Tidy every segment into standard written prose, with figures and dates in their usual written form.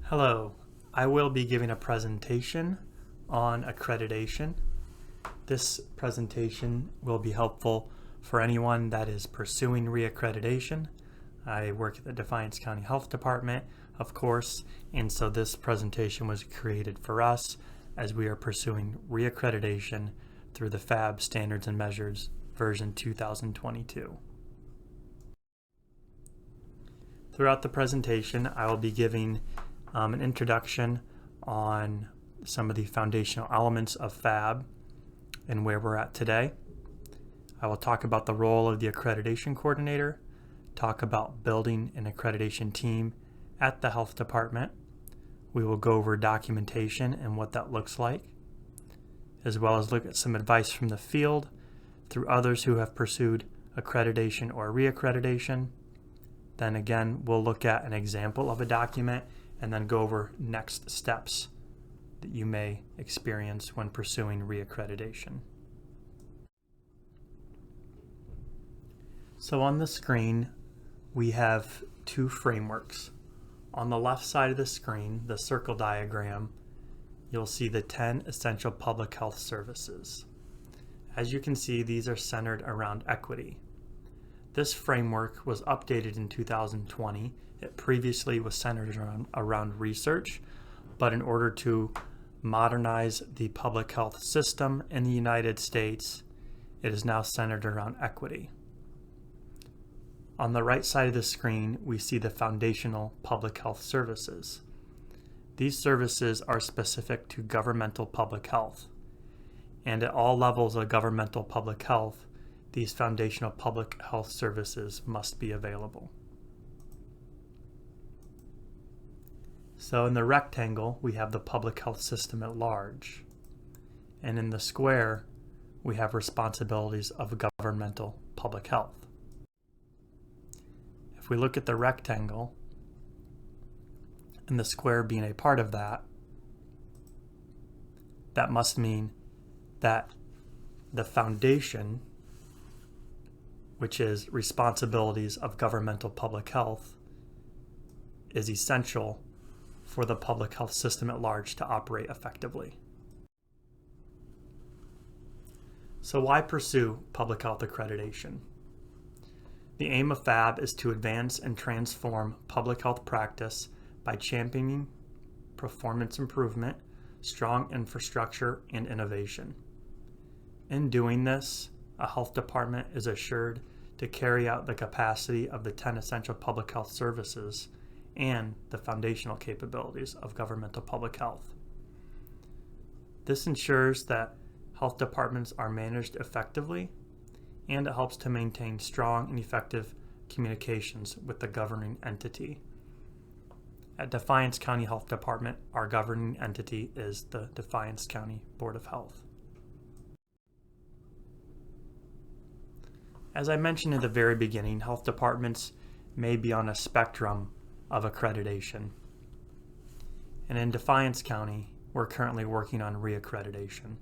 Hello, I will be giving a presentation on accreditation. This presentation will be helpful for anyone that is pursuing reaccreditation. I work at the Defiance County Health Department, of course, and so this presentation was created for us as we are pursuing reaccreditation through the PHAB Standards and Measures version 2022. Throughout the presentation, I will be giving an introduction on some of the foundational elements of PHAB and where we're at today. I will talk about the role of the accreditation coordinator, talk about building an accreditation team at the health department. We will go over documentation and what that looks like, as well as look at some advice from the field through others who have pursued accreditation or reaccreditation. Then again, we'll look at an example of a document and then go over next steps that you may experience when pursuing reaccreditation. So on the screen, we have two frameworks. On the left side of the screen, the circle diagram, you'll see the 10 essential public health services. As you can see, these are centered around equity. This framework was updated in 2020. It previously was centered around research, but in order to modernize the public health system in the United States, it is now centered around equity. On the right side of the screen, we see the foundational public health services. These services are specific to governmental public health, and at all levels of governmental public health, these foundational public health services must be available. So in the rectangle, we have the public health system at large. And in the square, we have responsibilities of governmental public health. If we look at the rectangle, and the square being a part of that, that must mean that the foundation, which is responsibilities of governmental public health, is essential for the public health system at large to operate effectively. So why pursue public health accreditation? The aim of PHAB is to advance and transform public health practice by championing performance improvement, strong infrastructure, and innovation. In doing this, a health department is assured to carry out the capacity of the 10 essential public health services and the foundational capabilities of governmental public health. This ensures that health departments are managed effectively, and it helps to maintain strong and effective communications with the governing entity. At Defiance County Health Department, our governing entity is the Defiance County Board of Health. As I mentioned at the very beginning, health departments may be on a spectrum of accreditation. And in Defiance County, we're currently working on reaccreditation.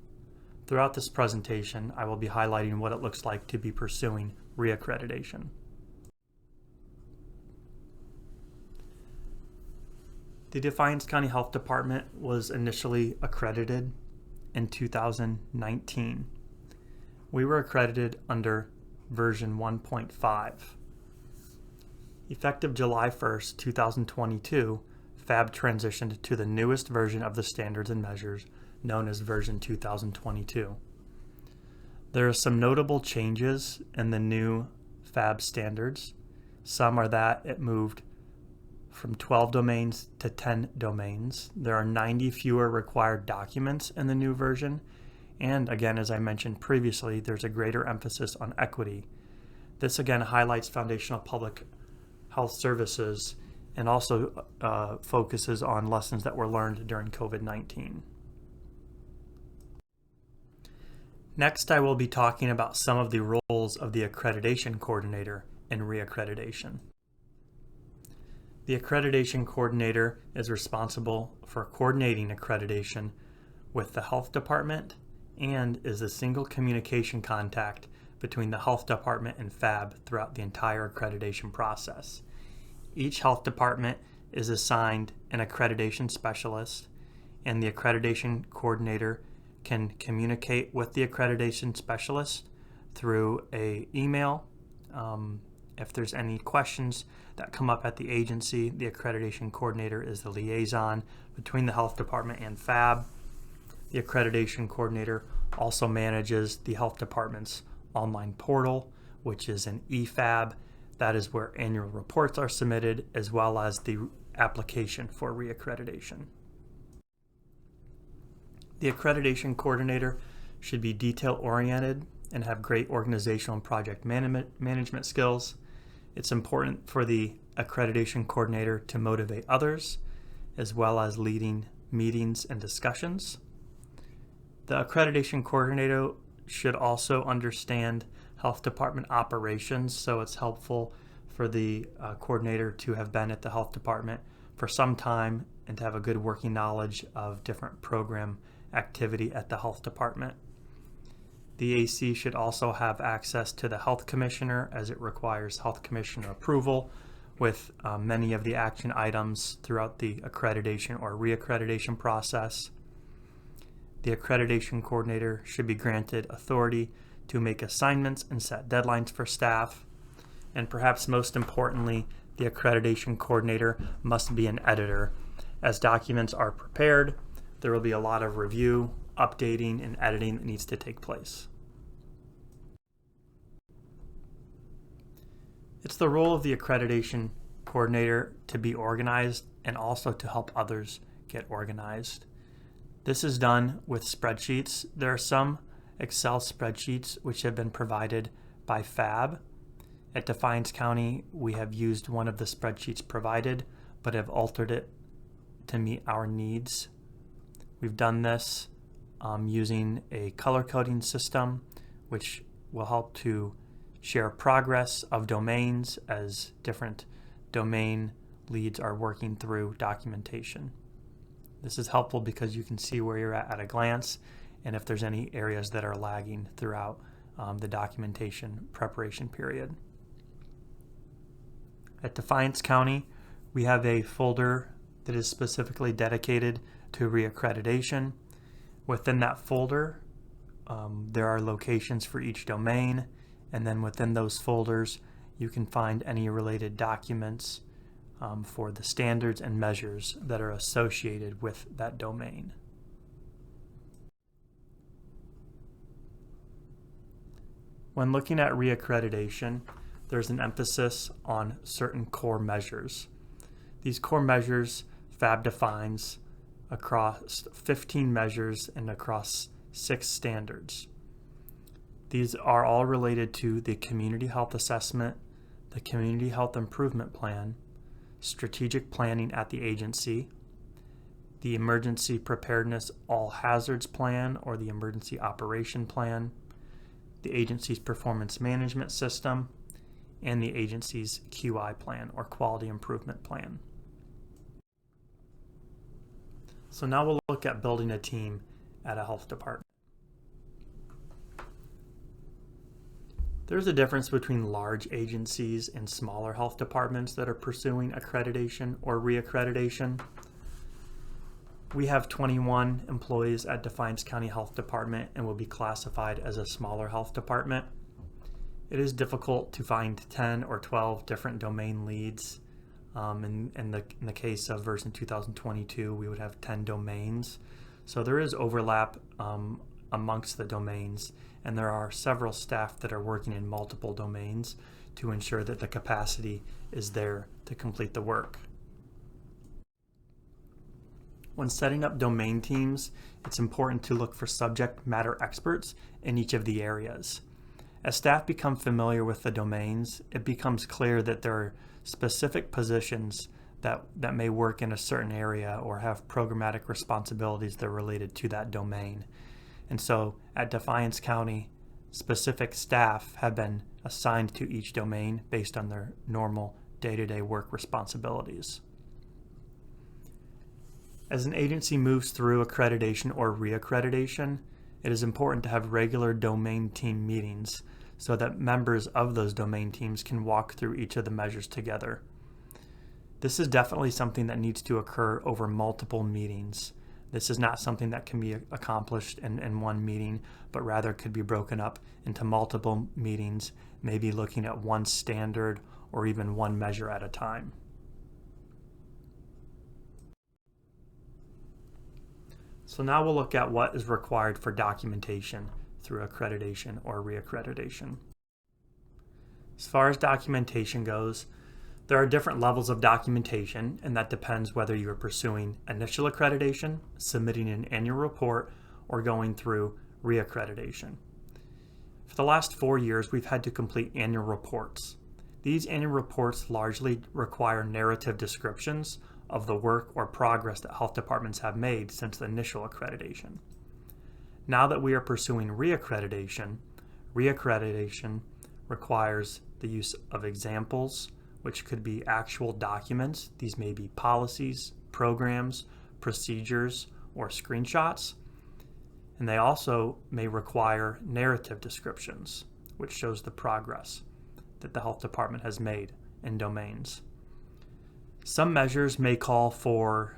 Throughout this presentation, I will be highlighting what it looks like to be pursuing reaccreditation. The Defiance County Health Department was initially accredited in 2019. We were accredited under version 1.5. Effective July 1st, 2022, PHAB transitioned to the newest version of the standards and measures, known as version 2022. There are some notable changes in the new PHAB standards. Some are that it moved from 12 domains to 10 domains. There are 90 fewer required documents in the new version. And again, as I mentioned previously, there's a greater emphasis on equity. This again highlights foundational public health services and also focuses on lessons that were learned during COVID-19. Next, I will be talking about some of the roles of the accreditation coordinator in reaccreditation. The accreditation coordinator is responsible for coordinating accreditation with the health department and is the single communication contact between the health department and PHAB throughout the entire accreditation process. Each health department is assigned an accreditation specialist, and the accreditation coordinator can communicate with the accreditation specialist through an email. If there's any questions that come up at the agency, the accreditation coordinator is the liaison between the health department and PHAB. The accreditation coordinator also manages the health department's online portal, which is an PHAB. That is where annual reports are submitted, as well as the application for reaccreditation. The accreditation coordinator should be detail-oriented and have great organizational and project management skills. It's important for the accreditation coordinator to motivate others, as well as leading meetings and discussions. The accreditation coordinator should also understand health department operations, so it's helpful for the coordinator to have been at the health department for some time and to have a good working knowledge of different program activity at the health department. The AC should also have access to the health commissioner, as it requires health commissioner approval with many of the action items throughout the accreditation or reaccreditation process. The accreditation coordinator should be granted authority to make assignments and set deadlines for staff. And perhaps most importantly, the accreditation coordinator must be an editor. As documents are prepared, there will be a lot of review, updating, and editing that needs to take place. It's the role of the accreditation coordinator to be organized and also to help others get organized. This is done with spreadsheets. There are some Excel spreadsheets which have been provided by PHAB. At Defiance County, we have used one of the spreadsheets provided, but have altered it to meet our needs. We've done this using a color coding system, which will help to share progress of domains as different domain leads are working through documentation. This is helpful because you can see where you're at a glance and if there's any areas that are lagging throughout the documentation preparation period. At Defiance County, we have a folder that is specifically dedicated to reaccreditation. Within that folder, there are locations for each domain, and then within those folders, you can find any related documents for the standards and measures that are associated with that domain. When looking at reaccreditation, there's an emphasis on certain core measures. These core measures PHAB defines across 15 measures and across 6 standards. These are all related to the community health assessment, the community health improvement plan, strategic planning at the agency, the emergency preparedness all hazards plan or the emergency operation plan, the agency's performance management system, and the agency's QI plan or quality improvement plan. So now we'll look at building a team at a health department. There's a difference between large agencies and smaller health departments that are pursuing accreditation or reaccreditation. We have 21 employees at Defiance County Health Department and will be classified as a smaller health department. It is difficult to find 10 or 12 different domain leads. In the case of version 2022, we would have 10 domains. So there is overlap amongst the domains, and there are several staff that are working in multiple domains to ensure that the capacity is there to complete the work. When setting up domain teams, it's important to look for subject matter experts in each of the areas. As staff become familiar with the domains, it becomes clear that there are specific positions that may work in a certain area or have programmatic responsibilities that are related to that domain. And so at Defiance County, specific staff have been assigned to each domain based on their normal day-to-day work responsibilities. As an agency moves through accreditation or reaccreditation, it is important to have regular domain team meetings so that members of those domain teams can walk through each of the measures together. This is definitely something that needs to occur over multiple meetings. This is not something that can be accomplished in one meeting, but rather could be broken up into multiple meetings, maybe looking at one standard or even one measure at a time. So now we'll look at what is required for documentation through accreditation or reaccreditation. As far as documentation goes, there are different levels of documentation, and that depends whether you are pursuing initial accreditation, submitting an annual report, or going through reaccreditation. For the last 4 years, we've had to complete annual reports. These annual reports largely require narrative descriptions of the work or progress that health departments have made since the initial accreditation. Now that we are pursuing reaccreditation, reaccreditation requires the use of examples, which could be actual documents. These may be policies, programs, procedures, or screenshots. And they also may require narrative descriptions, which shows the progress that the health department has made in domains. Some measures may call for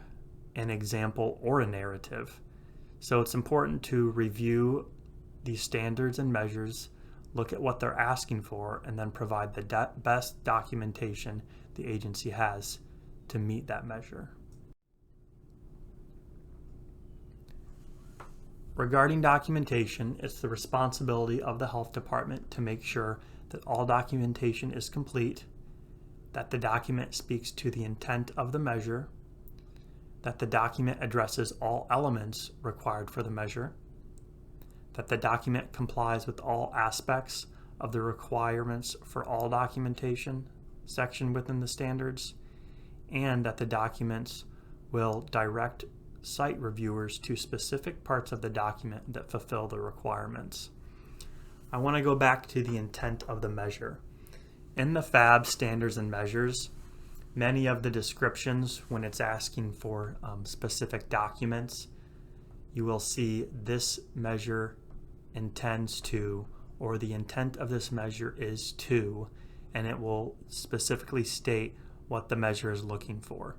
an example or a narrative. So it's important to review these standards and measures, look at what they're asking for, and then provide the best documentation the agency has to meet that measure. Regarding documentation, it's the responsibility of the health department to make sure that all documentation is complete, that the document speaks to the intent of the measure, that the document addresses all elements required for the measure, that the document complies with all aspects of the requirements for all documentation section within the standards, and that the documents will direct site reviewers to specific parts of the document that fulfill the requirements. I want to go back to the intent of the measure. In the PHAB standards and measures, many of the descriptions, when it's asking for specific documents, you will see this measure intends to, or the intent of this measure is to, and it will specifically state what the measure is looking for.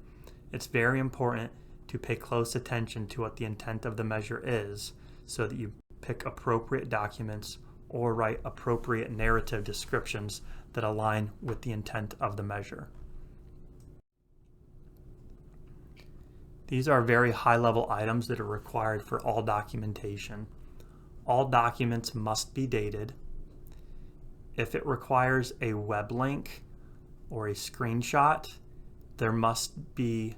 It's very important to pay close attention to what the intent of the measure is so that you pick appropriate documents or write appropriate narrative descriptions that align with the intent of the measure. These are very high-level items that are required for all documentation. All documents must be dated. If it requires a web link or a screenshot, there must be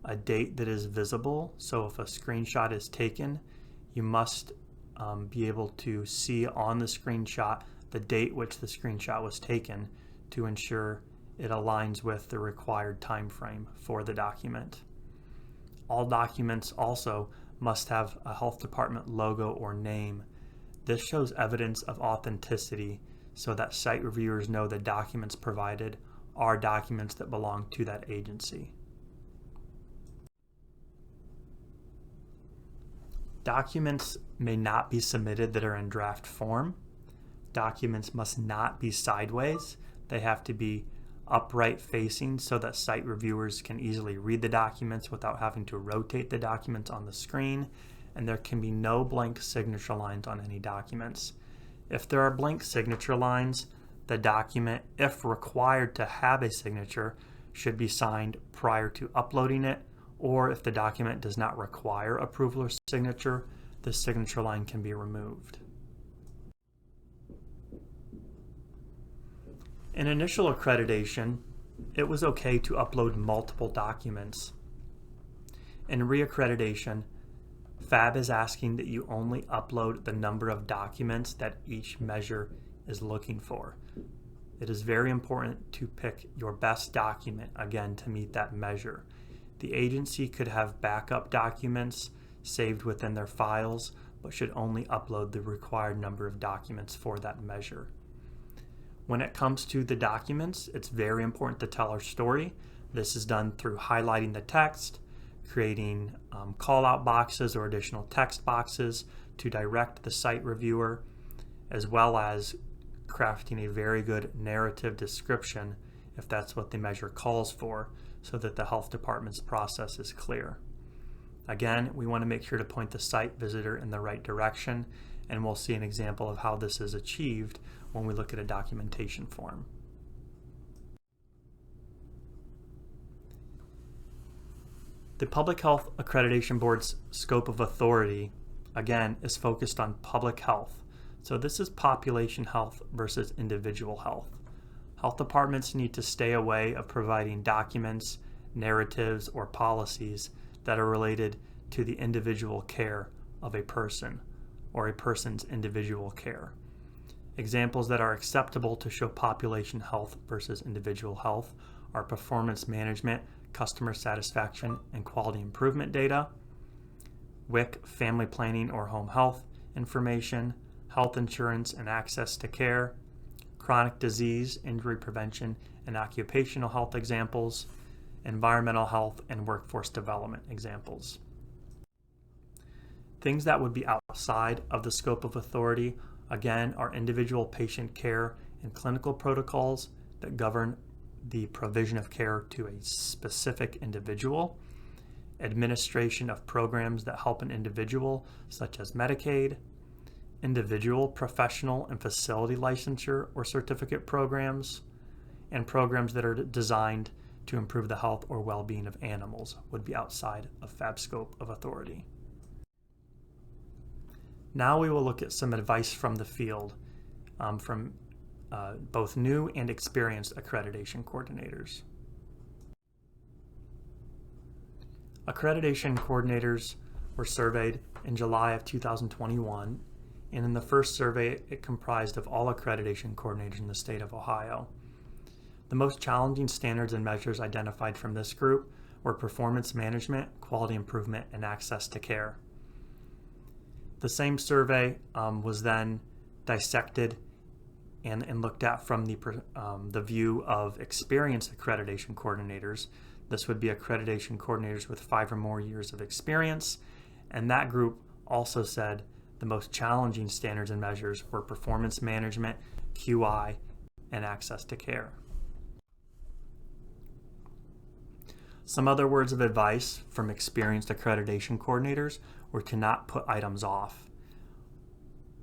a date that is visible. So if a screenshot is taken, you must be able to see on the screenshot the date which the screenshot was taken to ensure it aligns with the required time frame for the document. All documents also must have a health department logo or name. This shows evidence of authenticity so that site reviewers know the documents provided are documents that belong to that agency. Documents may not be submitted that are in draft form. Documents must not be sideways. They have to be upright facing so that site reviewers can easily read the documents without having to rotate the documents on the screen, and there can be no blank signature lines on any documents. If there are blank signature lines, the document, if required to have a signature, should be signed prior to uploading it, or if the document does not require approval or signature, the signature line can be removed. In initial accreditation, it was okay to upload multiple documents. In reaccreditation, PHAB is asking that you only upload the number of documents that each measure is looking for. It is very important to pick your best document, again, to meet that measure. The agency could have backup documents saved within their files, but should only upload the required number of documents for that measure. When it comes to the documents, it's very important to tell our story. This is done through highlighting the text, creating call-out boxes or additional text boxes to direct the site reviewer, as well as crafting a very good narrative description if that's what the measure calls for, so that the health department's process is clear. Again, we want to make sure to point the site visitor in the right direction, and we'll see an example of how this is achieved when we look at a documentation form. The Public Health Accreditation Board's scope of authority, again, is focused on public health. So this is population health versus individual health. Health departments need to stay away of providing documents, narratives, or policies that are related to the individual care of a person or a person's individual care. Examples that are acceptable to show population health versus individual health are performance management, customer satisfaction, and quality improvement data, WIC, family planning or home health information, health insurance and access to care, chronic disease, injury prevention, and occupational health examples, environmental health, and workforce development examples. Things that would be outside of the scope of authority, again, are individual patient care and clinical protocols that govern the provision of care to a specific individual, administration of programs that help an individual, such as Medicaid, individual, professional, and facility licensure or certificate programs, and programs that are designed to improve the health or well-being of animals would be outside of PHAB scope of authority. Now we will look at some advice from the field from both new and experienced accreditation coordinators. Accreditation coordinators were surveyed in July of 2021, and in the first survey it comprised of all accreditation coordinators in the state of Ohio. The most challenging standards and measures identified from this group were performance management, quality improvement, and access to care. The same survey was then dissected and looked at from the view of experienced accreditation coordinators. This would be accreditation coordinators with 5 or more years of experience, and that group also said the most challenging standards and measures were performance management, QI, and access to care. Some other words of advice from experienced accreditation coordinators were to not put items off.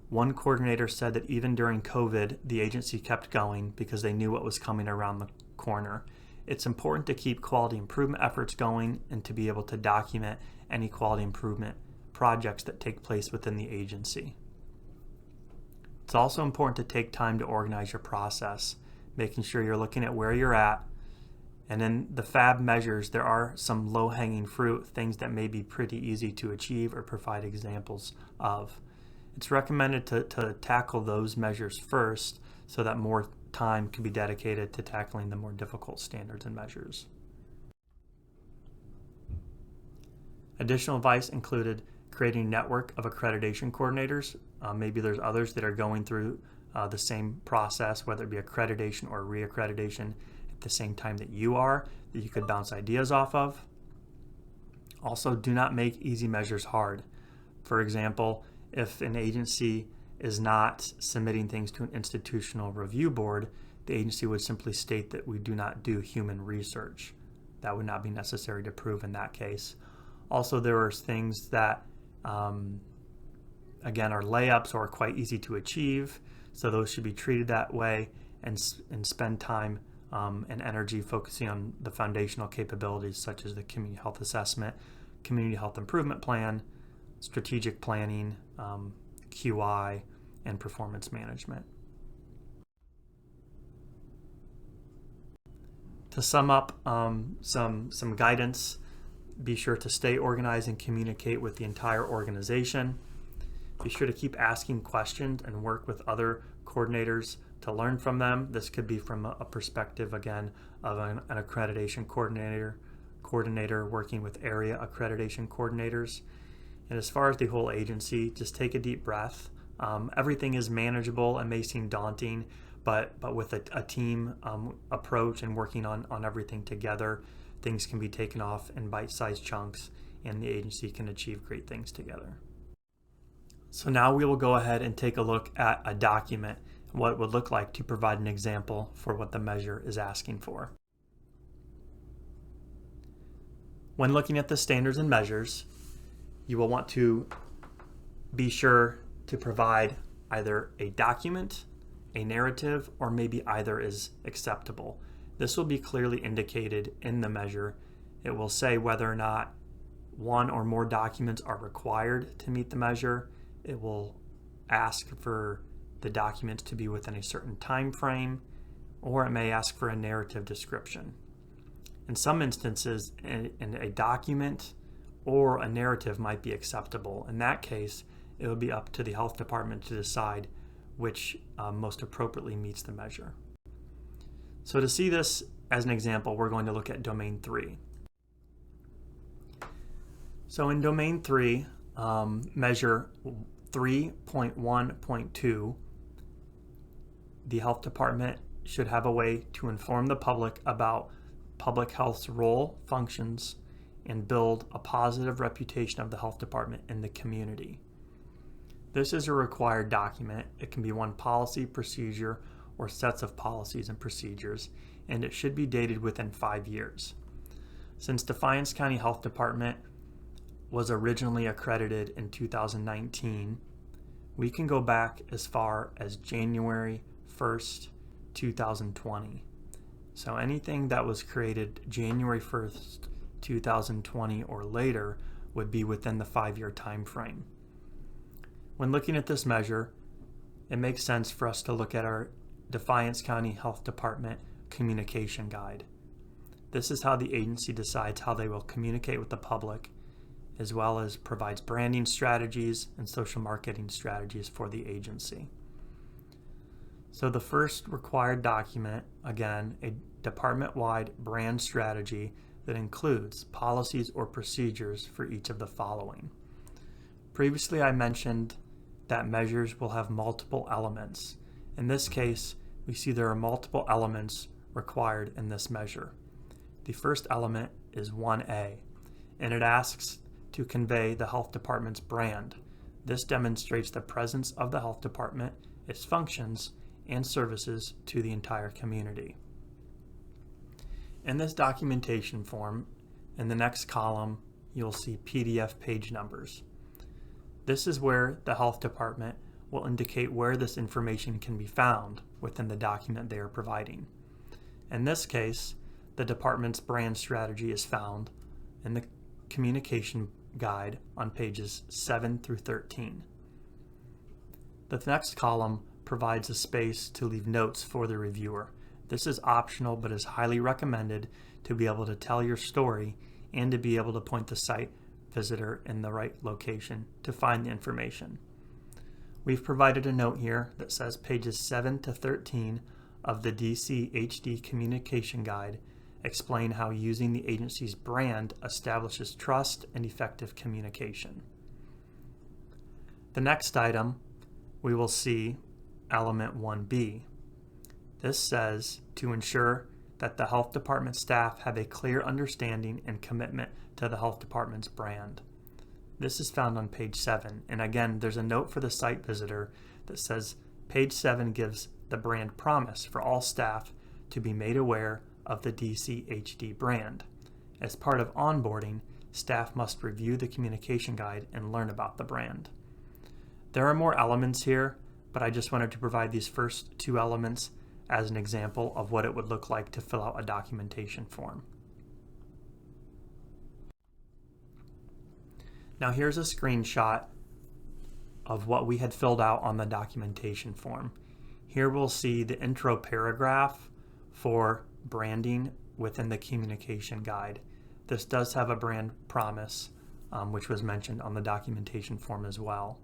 One coordinator said that even during COVID, the agency kept going because they knew what was coming around the corner. It's important to keep quality improvement efforts going and to be able to document any quality improvement projects that take place within the agency. It's also important to take time to organize your process, making sure you're looking at where you're at. And in the PHAB measures, there are some low-hanging fruit, things that may be pretty easy to achieve or provide examples of. It's recommended to tackle those measures first so that more time can be dedicated to tackling the more difficult standards and measures. Additional advice included creating a network of accreditation coordinators. Maybe there's others that are going through the same process, whether it be accreditation or reaccreditation, at the same time that you are, that you could bounce ideas off of. Also, do not make easy measures hard. For example, if an agency is not submitting things to an institutional review board, the agency would simply state that we do not do human research. That would not be necessary to prove in that case. Also, there are things that, again, are layups or quite easy to achieve, so those should be treated that way and spend time and energy focusing on the foundational capabilities such as the community health assessment, community health improvement plan, strategic planning, QI, and performance management. To sum up some guidance, be sure to stay organized and communicate with the entire organization. Be sure to keep asking questions and work with other coordinators to learn from them. This could be from a perspective, again, of an accreditation coordinator working with area accreditation coordinators. And as far as the whole agency, just take a deep breath. Everything is manageable and may seem daunting, but with a team approach and working on everything together, things can be taken off in bite-sized chunks and the agency can achieve great things together. So now we will go ahead and take a look at a document, what it would look like to provide an example for what the measure is asking for. When looking at the standards and measures, you will want to be sure to provide either a document, a narrative, or maybe either is acceptable. This will be clearly indicated in the measure. It will say whether or not one or more documents are required to meet the measure. It will ask for the documents to be within a certain time frame, or it may ask for a narrative description. In some instances, a document or a narrative might be acceptable. In that case, it will be up to the health department to decide which most appropriately meets the measure. So to see this as an example, we're going to look at Domain 3. So in Domain 3, Measure 3.1.2, the health department should have a way to inform the public about public health's role, functions, and build a positive reputation of the health department in the community. This is a required document. It can be one policy, procedure, or sets of policies and procedures, and it should be dated within 5 years. Since Defiance County Health Department was originally accredited in 2019, we can go back as far as January 1st, 2020. So anything that was created January 1st, 2020 or later would be within the 5-year time frame. When looking at this measure, it makes sense for us to look at our Defiance County Health Department Communication Guide. This is how the agency decides how they will communicate with the public, as well as provides branding strategies and social marketing strategies for the agency. So the first required document, again, a department-wide brand strategy that includes policies or procedures for each of the following. Previously, I mentioned that measures will have multiple elements. In this case, we see there are multiple elements required in this measure. The first element is 1A, and it asks to convey the health department's brand. This demonstrates the presence of the health department, its functions, and services to the entire community. In this documentation form, in the next column, you'll see PDF page numbers. This is where the health department will indicate where this information can be found within the document they are providing. In this case, the department's brand strategy is found in the communication guide on pages 7 through 13. The next column provides a space to leave notes for the reviewer. This is optional but is highly recommended to be able to tell your story and to be able to point the site visitor in the right location to find the information. We've provided a note here that says pages 7 to 13 of the DCHD Communication Guide explain how using the agency's brand establishes trust and effective communication. The next item we will see element 1B. This says to ensure that the health department staff have a clear understanding and commitment to the health department's brand. This is found on page 7, and again there's a note for the site visitor that says page 7 gives the brand promise for all staff to be made aware of the DCHD brand. As part of onboarding, staff must review the communication guide and learn about the brand. There are more elements here, but I just wanted to provide these first two elements as an example of what it would look like to fill out a documentation form. Now here's a screenshot of what we had filled out on the documentation form. Here we'll see the intro paragraph for branding within the communication guide. This does have a brand promise, which was mentioned on the documentation form as well.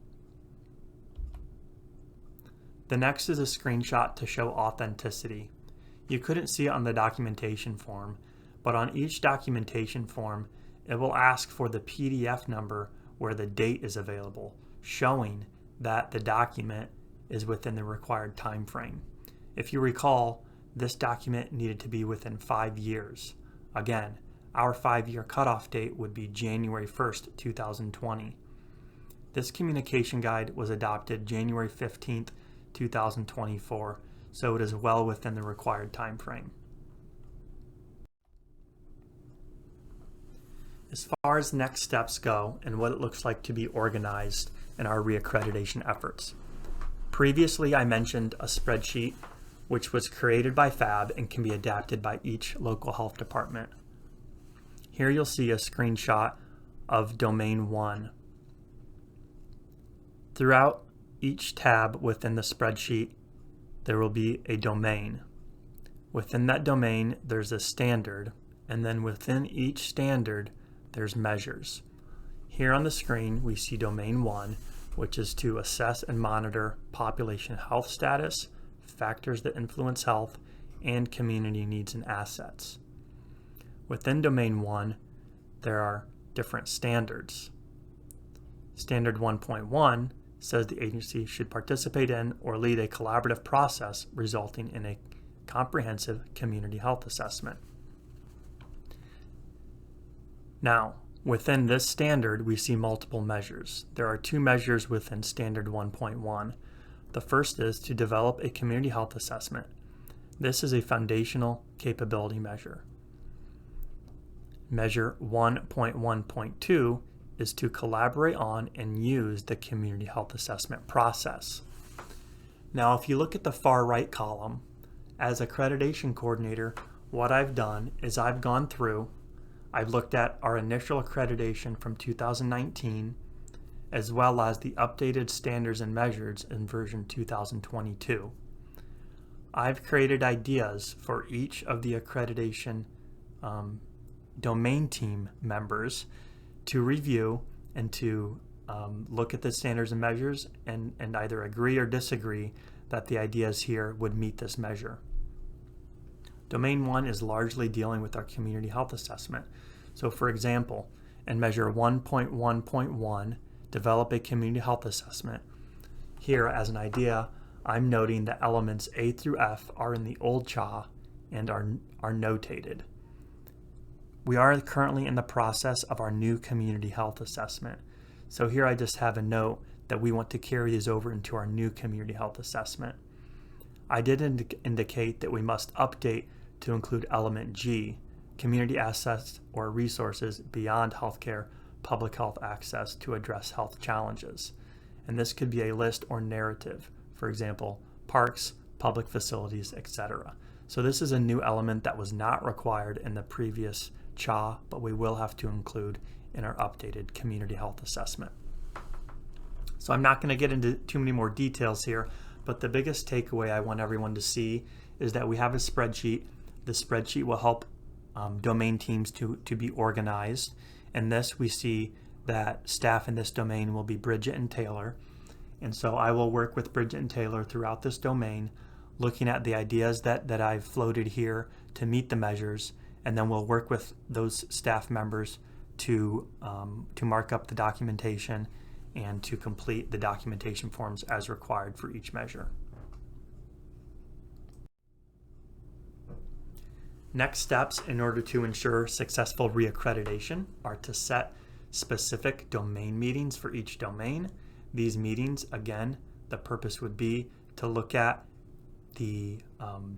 The next is a screenshot to show authenticity. You couldn't see it on the documentation form, but on each documentation form, it will ask for the PDF number where the date is available, showing that the document is within the required time frame. If you recall, this document needed to be within 5 years. Again, our 5-year cutoff date would be January 1st, 2020. This communication guide was adopted January 15th, 2024, so it is well within the required time frame. As far as next steps go and what it looks like to be organized in our reaccreditation efforts. Previously, I mentioned a spreadsheet which was created by PHAB and can be adapted by each local health department. Here you'll see a screenshot of Domain 1. Throughout each tab within the spreadsheet, there will be a domain. Within that domain, there's a standard, and then within each standard, there's measures. Here on the screen, we see Domain 1, which is to assess and monitor population health status, factors that influence health, and community needs and assets. Within Domain 1, there are different standards. Standard 1.1 says the agency should participate in or lead a collaborative process resulting in a comprehensive community health assessment. Now, within this standard, we see multiple measures. There are two measures within Standard 1.1. The first is to develop a community health assessment. This is a foundational capability measure. Measure 1.1.2 is to collaborate on and use the community health assessment process. Now, if you look at the far right column, as accreditation coordinator, what I've done is I've gone through, I've looked at our initial accreditation from 2019, as well as the updated standards and measures in version 2022. I've created ideas for each of the accreditation domain team members to review and to look at the standards and measures and either agree or disagree that the ideas here would meet this measure. Domain 1 is largely dealing with our community health assessment. So for example, in measure 1.1.1, develop a community health assessment. Here as an idea, I'm noting that elements A through F are in the old CHA and are notated. We are currently in the process of our new community health assessment. So here I just have a note that we want to carry these over into our new community health assessment. I did indicate that we must update to include element G, community assets or resources beyond healthcare, public health access to address health challenges. And this could be a list or narrative, for example, parks, public facilities, etc. So this is a new element that was not required in the previous CHA, but we will have to include in our updated community health assessment. So I'm not going to get into too many more details here, but the biggest takeaway I want everyone to see is that we have a spreadsheet. The spreadsheet will help domain teams to be organized. In this, we see that staff in this domain will be Bridget and Taylor. And so I will work with Bridget and Taylor throughout this domain, looking at the ideas that I've floated here to meet the measures, and then we'll work with those staff members to mark up the documentation and to complete the documentation forms as required for each measure. Next steps in order to ensure successful reaccreditation are to set specific domain meetings for each domain. These meetings, again, the purpose would be to look at the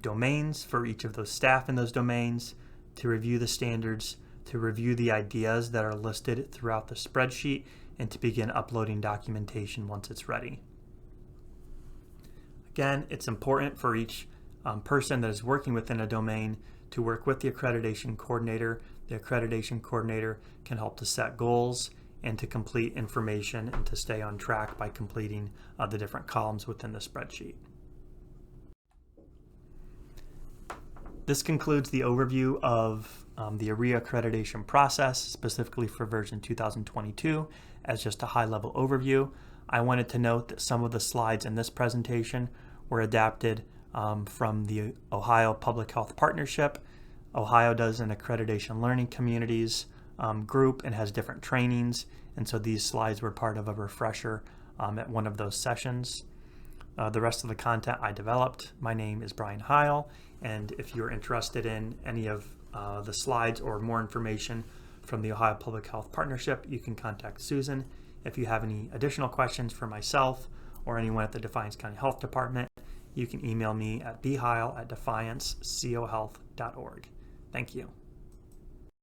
domains for each of those staff in those domains, to review the standards, to review the ideas that are listed throughout the spreadsheet, and to begin uploading documentation once it's ready. Again, it's important for each person that is working within a domain to work with the accreditation coordinator. The accreditation coordinator can help to set goals and to complete information and to stay on track by completing the different columns within the spreadsheet. This concludes the overview of the reaccreditation process, specifically for version 2022, as just a high-level overview. I wanted to note that some of the slides in this presentation were adapted from the Ohio Public Health Partnership. Ohio does an accreditation learning communities group and has different trainings, and so these slides were part of a refresher at one of those sessions. The rest of the content I developed. My name is Brian Heil, and if you're interested in any of the slides or more information from the Ohio Public Health Partnership, you can contact Susan. If you have any additional questions for myself or anyone at the Defiance County Health Department, you can email me at bheil@defiancecohealth.org. Thank you.